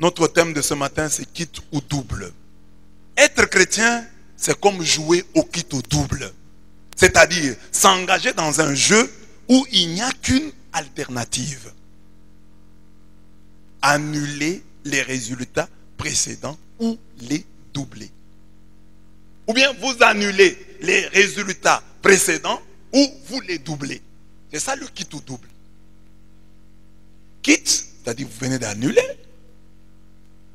Notre thème de ce matin, c'est quitte ou double. Être chrétien, c'est comme jouer au quitte ou double. C'est-à-dire s'engager dans un jeu où il n'y a qu'une alternative. Annuler les résultats précédents ou les doubler. Ou bien vous annulez les résultats précédents ou vous les doublez. C'est ça le quitte ou double. Quitte, c'est-à-dire vous venez d'annuler.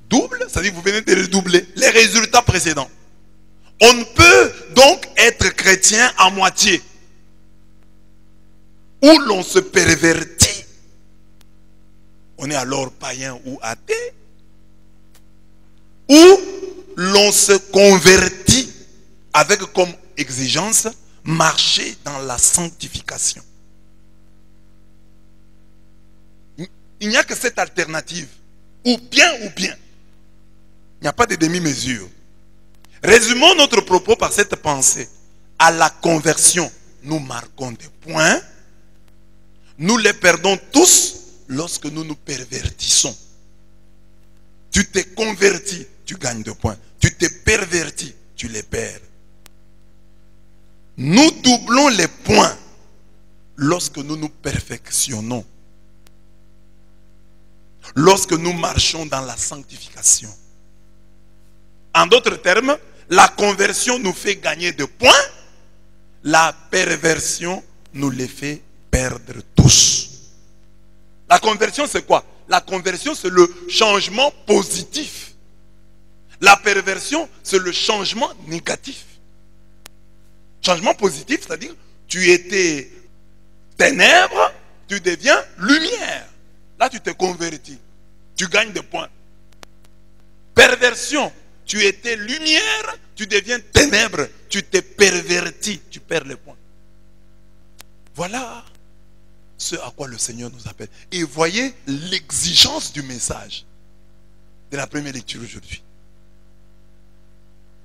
Double, c'est-à-dire vous venez de les doubler. Les résultats précédents. On ne peut donc être chrétien à moitié. Où l'on se pervertit. On est alors païen ou athée. Ou l'on se convertit avec comme exigence marcher dans la sanctification. Il n'y a que cette alternative. Ou bien. Il n'y a pas de demi-mesure. Résumons notre propos par cette pensée. À la conversion, nous marquons des points. Nous les perdons tous lorsque nous nous pervertissons. Tu t'es converti, tu gagnes 2 points. Tu t'es perverti, tu les perds. Nous doublons les points lorsque nous nous perfectionnons. Lorsque nous marchons dans la sanctification. En d'autres termes, la conversion nous fait gagner 2 points. La perversion nous les fait perdre tous. La conversion, c'est quoi? La conversion, c'est le changement positif. La perversion, c'est le changement négatif. Changement positif, c'est-à-dire, tu étais ténèbres, tu deviens lumière. Là, tu t'es converti. Tu gagnes 2 points. Perversion, tu étais lumière, tu deviens ténèbres. Tu t'es perverti, tu perds les points. Voilà ce à quoi le Seigneur nous appelle. Et voyez l'exigence du message de la première lecture aujourd'hui.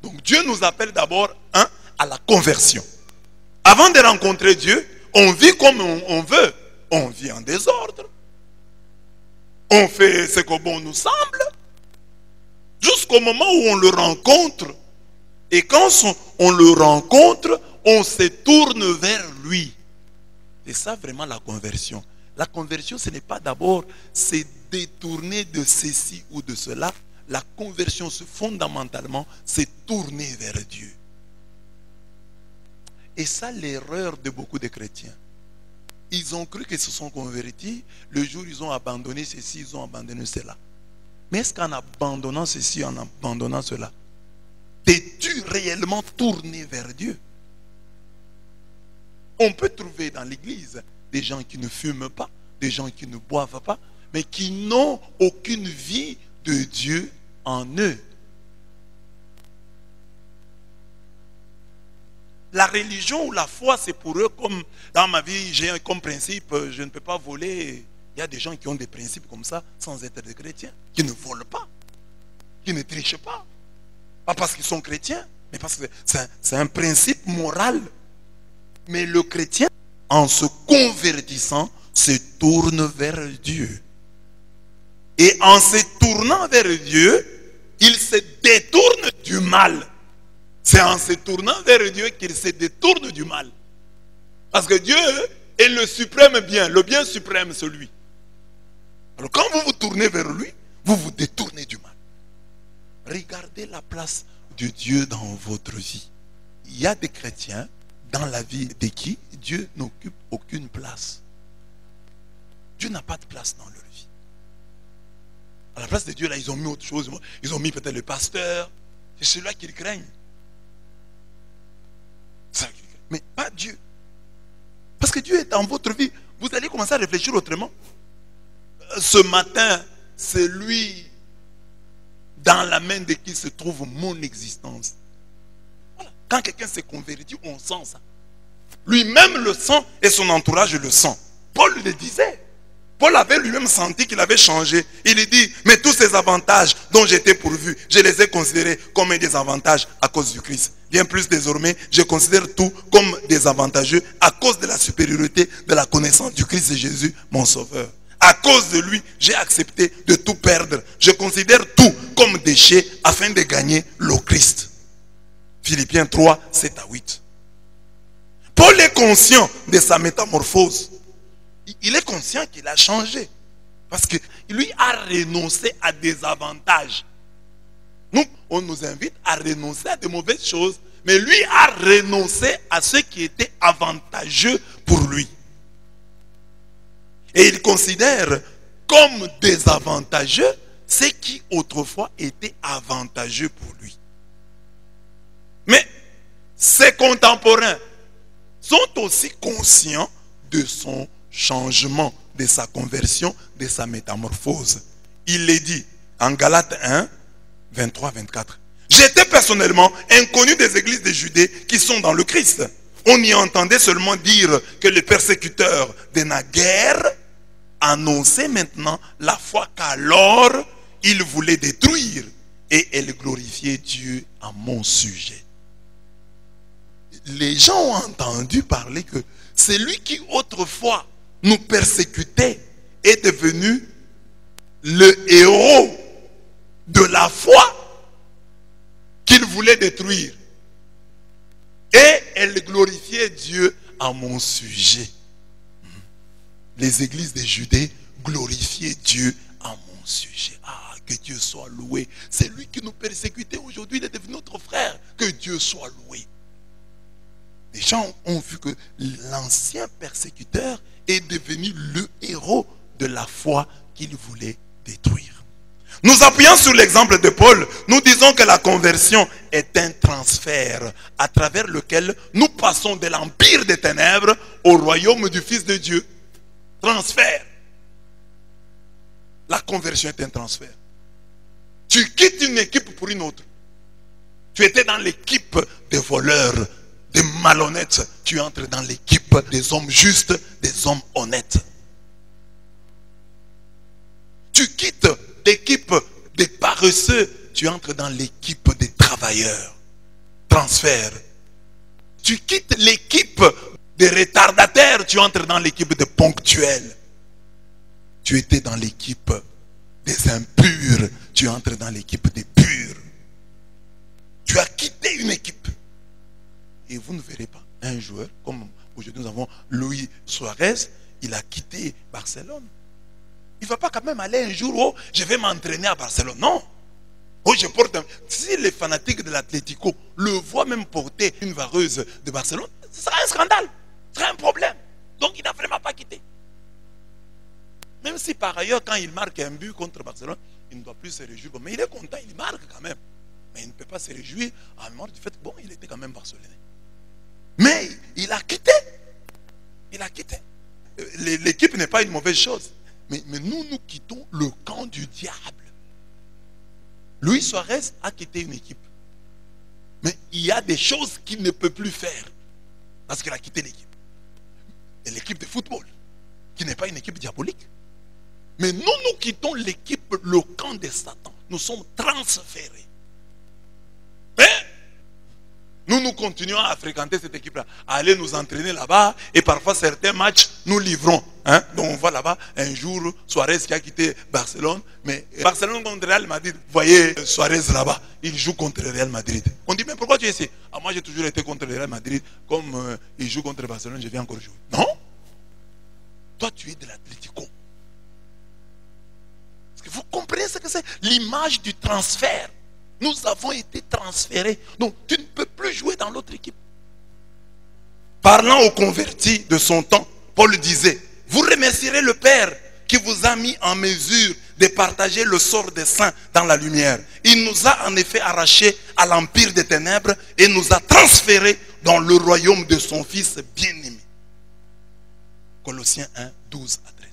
Donc Dieu nous appelle d'abord à la conversion. Avant de rencontrer Dieu, on vit comme on veut. On vit en désordre. On fait ce que bon nous semble. Jusqu'au moment où on le rencontre. Et quand on le rencontre, on se tourne vers lui. C'est ça vraiment la conversion. La conversion, ce n'est pas d'abord se détourner de ceci ou de cela. La conversion, fondamentalement, c'est tourner vers Dieu. Et ça, l'erreur de beaucoup de chrétiens. Ils ont cru qu'ils se sont convertis. Le jour où ils ont abandonné ceci, ils ont abandonné cela. Mais est-ce qu'en abandonnant ceci, en abandonnant cela, t'es-tu réellement tourné vers Dieu? On peut trouver dans l'église des gens qui ne fument pas, des gens qui ne boivent pas, mais qui n'ont aucune vie de Dieu en eux. La religion ou la foi, c'est pour eux comme dans ma vie, j'ai comme principe, je ne peux pas voler. Il y a des gens qui ont des principes comme ça sans être des chrétiens, qui ne volent pas, qui ne trichent pas. Pas parce qu'ils sont chrétiens, mais parce que c'est un principe moral. Mais le chrétien, en se convertissant, se tourne vers Dieu. Et en se tournant vers Dieu, il se détourne du mal. C'est en se tournant vers Dieu qu'il se détourne du mal. Parce que Dieu est le suprême bien. Le bien suprême, c'est lui. Alors quand vous vous tournez vers lui, vous vous détournez du mal. Regardez la place de Dieu dans votre vie. Il y a des chrétiens dans la vie de qui Dieu n'occupe aucune place. Dieu n'a pas de place dans leur vie. À la place de Dieu, là, ils ont mis autre chose. Ils ont mis peut-être le pasteur. C'est celui-là qu'ils craignent. Mais pas Dieu. Parce que Dieu est dans votre vie. Vous allez commencer à réfléchir autrement. Ce matin, c'est lui dans la main de qui se trouve mon existence. Voilà. Quand quelqu'un s'est converti, on sent ça. Lui-même le sent et son entourage le sent. Paul le disait. Paul avait lui-même senti qu'il avait changé. Il dit, mais tous ces avantages dont j'étais pourvu, je les ai considérés comme des avantages à cause du Christ. Bien plus désormais, je considère tout comme des avantageux à cause de la supériorité de la connaissance du Christ et Jésus, mon Sauveur. À cause de lui, j'ai accepté de tout perdre. Je considère tout comme déchet afin de gagner le Christ. Philippiens 3, 7 à 8. Paul est conscient de sa métamorphose. Il est conscient qu'il a changé. Parce que lui a renoncé à des avantages. Nous, on nous invite à renoncer à de mauvaises choses. Mais lui a renoncé à ce qui était avantageux pour lui. Et il considère comme désavantageux ce qui autrefois était avantageux pour lui. Mais ses contemporains sont aussi conscients de son changement, de sa conversion, de sa métamorphose. Il les dit en Galates 1, 23-24. J'étais personnellement inconnu des églises de Judée qui sont dans le Christ. On y entendait seulement dire que les persécuteurs de naguère annonçaient maintenant la foi qu'alors ils voulaient détruire, et elles glorifiaient Dieu à mon sujet. Les gens ont entendu parler que celui qui autrefois nous persécutait est devenu le héros de la foi qu'il voulait détruire. Et elle glorifiait Dieu à mon sujet. Les églises de Judée glorifiaient Dieu à mon sujet. Ah, que Dieu soit loué. C'est lui qui nous persécutait aujourd'hui, il est devenu notre frère. Que Dieu soit loué. Les gens ont vu que l'ancien persécuteur est devenu le héros de la foi qu'il voulait détruire. Nous appuyons sur l'exemple de Paul. Nous disons que la conversion est un transfert à travers lequel nous passons de l'empire des ténèbres au royaume du Fils de Dieu. Transfert. La conversion est un transfert. Tu quittes une équipe pour une autre. Tu étais dans l'équipe des voleurs, des malhonnêtes. Tu entres dans l'équipe des hommes justes, des hommes honnêtes. Tu quittes l'équipe des paresseux, tu entres dans l'équipe des travailleurs. Transfert. Tu quittes l'équipe des retardataires, tu entres dans l'équipe des ponctuels. Tu étais dans l'équipe des impurs, tu entres dans l'équipe des purs. Tu as quitté une équipe. Et vous ne verrez pas un joueur, comme aujourd'hui nous avons Luis Suarez, il a quitté Barcelone. Il ne va pas quand même aller un jour, oh, je vais m'entraîner à Barcelone. Non. Oh, je porte si les fanatiques de l'Atlético le voient même porter une vareuse de Barcelone, ce sera un scandale, ce sera un problème. Donc il n'a vraiment pas quitté. Même si par ailleurs, quand il marque un but contre Barcelone, il ne doit plus se réjouir. Mais il est content, il marque quand même. Mais il ne peut pas se réjouir à mort du fait que bon, il était quand même barcelonais. Mais il a quitté. Il a quitté. L'équipe n'est pas une mauvaise chose. Mais nous quittons le camp du diable. Luis Suarez a quitté une équipe. Mais il y a des choses qu'il ne peut plus faire. Parce qu'il a quitté l'équipe. Et l'équipe de football, qui n'est pas une équipe diabolique. Mais nous quittons l'équipe, le camp de Satan. Nous sommes transférés. Mais nous continuons à fréquenter cette équipe-là, à aller nous entraîner là-bas, et parfois certains matchs, nous livrons. Hein? Donc on va là-bas, un jour, Suarez qui a quitté Barcelone, mais Barcelone contre Real Madrid, vous voyez Suarez là-bas, il joue contre Real Madrid. On dit, mais pourquoi tu es ici? Ah, moi j'ai toujours été contre Real Madrid, comme il joue contre Barcelone, je viens encore jouer. Non? Toi tu es de l'Atlético. Parce que vous comprenez ce que c'est? L'image du transfert. Nous avons été transférés. Donc, tu ne peux plus jouer dans l'autre équipe. Parlant aux convertis de son temps, Paul disait, vous remercierez le Père qui vous a mis en mesure de partager le sort des saints dans la lumière. Il nous a en effet arrachés à l'empire des ténèbres et nous a transférés dans le royaume de son Fils bien-aimé. Colossiens 1, 12 à 13.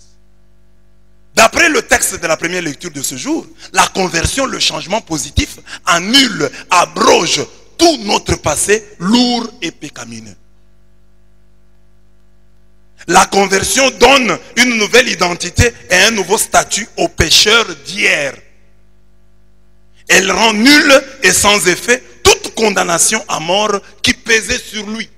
D'après le texte de la première lecture de ce jour, la conversion, le changement positif, annule, abroge tout notre passé lourd et pécamineux. La conversion donne une nouvelle identité et un nouveau statut aux pécheurs d'hier. Elle rend nulle et sans effet toute condamnation à mort qui pesait sur lui.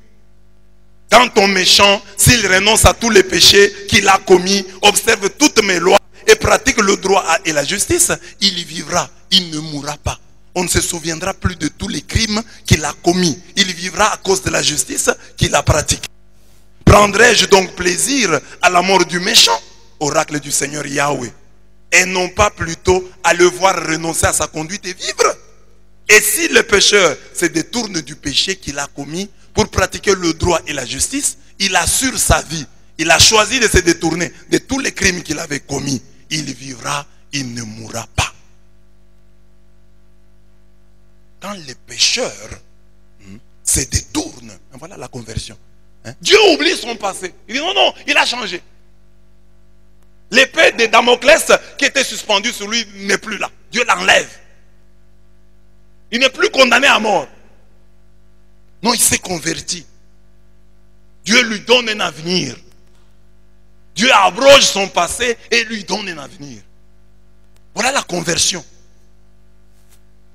Quand ton méchant, s'il renonce à tous les péchés qu'il a commis, observe toutes mes lois et pratique le droit et la justice, il y vivra, il ne mourra pas. On ne se souviendra plus de tous les crimes qu'il a commis. Il vivra à cause de la justice qu'il a pratiquée. Prendrai-je donc plaisir à la mort du méchant, oracle du Seigneur Yahweh, et non pas plutôt à le voir renoncer à sa conduite et vivre? Et si le pécheur se détourne du péché qu'il a commis pour pratiquer le droit et la justice, il assure sa vie. Il a choisi de se détourner de tous les crimes qu'il avait commis. Il vivra, il ne mourra pas. Quand les pécheurs se détournent, voilà la conversion. Dieu oublie son passé. Il dit non, non, il a changé. L'épée de Damoclès qui était suspendue sur lui n'est plus là. Dieu l'enlève. Il n'est plus condamné à mort. Non, il s'est converti. Dieu lui donne un avenir. Dieu abroge son passé et lui donne un avenir. Voilà la conversion.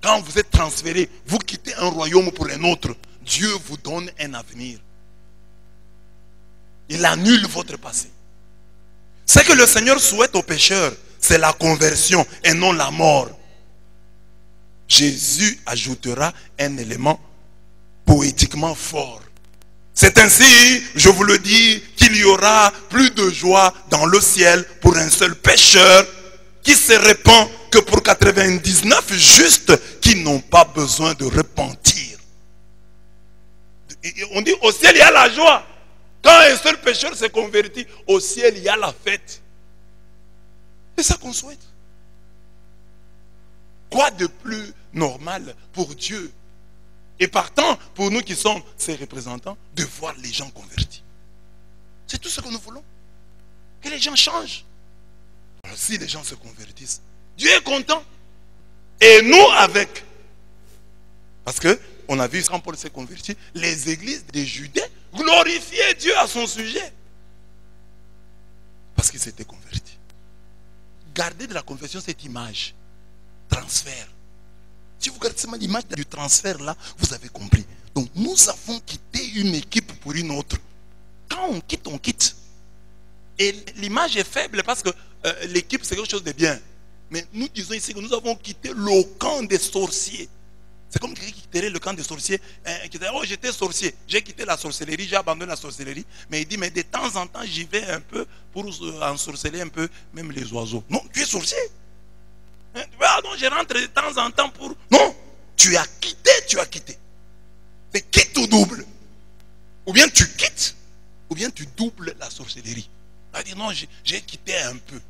Quand vous êtes transféré, vous quittez un royaume pour un autre, Dieu vous donne un avenir. Il annule votre passé. Ce que le Seigneur souhaite aux pécheurs, c'est la conversion et non la mort. Jésus ajoutera un élément poétiquement fort. C'est ainsi, je vous le dis, qu'il y aura plus de joie dans le ciel pour un seul pécheur qui se répand que pour 99 justes qui n'ont pas besoin de repentir. On dit au ciel il y a la joie. Quand un seul pécheur se convertit, au ciel il y a la fête. C'est ça qu'on souhaite. Quoi de plus normal pour Dieu et partant pour nous qui sommes ses représentants de voir les gens convertis. C'est tout ce que nous voulons. Que les gens changent. Alors, si les gens se convertissent, Dieu est content. Et nous avec. Parce que on a vu quand Paul s'est converti, les églises des Judées glorifiaient Dieu à son sujet. Parce qu'il s'était converti. Gardez de la conversion cette image. Transfert. Si vous gardez seulement l'image du transfert là, vous avez compris. Donc nous avons quitté une équipe pour une autre. Quand on quitte, on quitte. Et l'image est faible parce que l'équipe c'est quelque chose de bien. Mais nous disons ici que nous avons quitté le camp des sorciers. C'est comme quelqu'un qui quitterait le camp des sorciers. Qui dirait, oh j'étais sorcier, j'ai quitté la sorcellerie, j'ai abandonné la sorcellerie. Mais il dit, mais de temps en temps j'y vais un peu pour ensorceler un peu même les oiseaux. Non, tu es sorcier. Ah non, je rentre de temps en temps pour... Non, tu as quitté, tu as quitté. C'est quitte ou double. Ou bien tu quittes, ou bien tu doubles la sorcellerie. Il dit non, j'ai quitté un peu.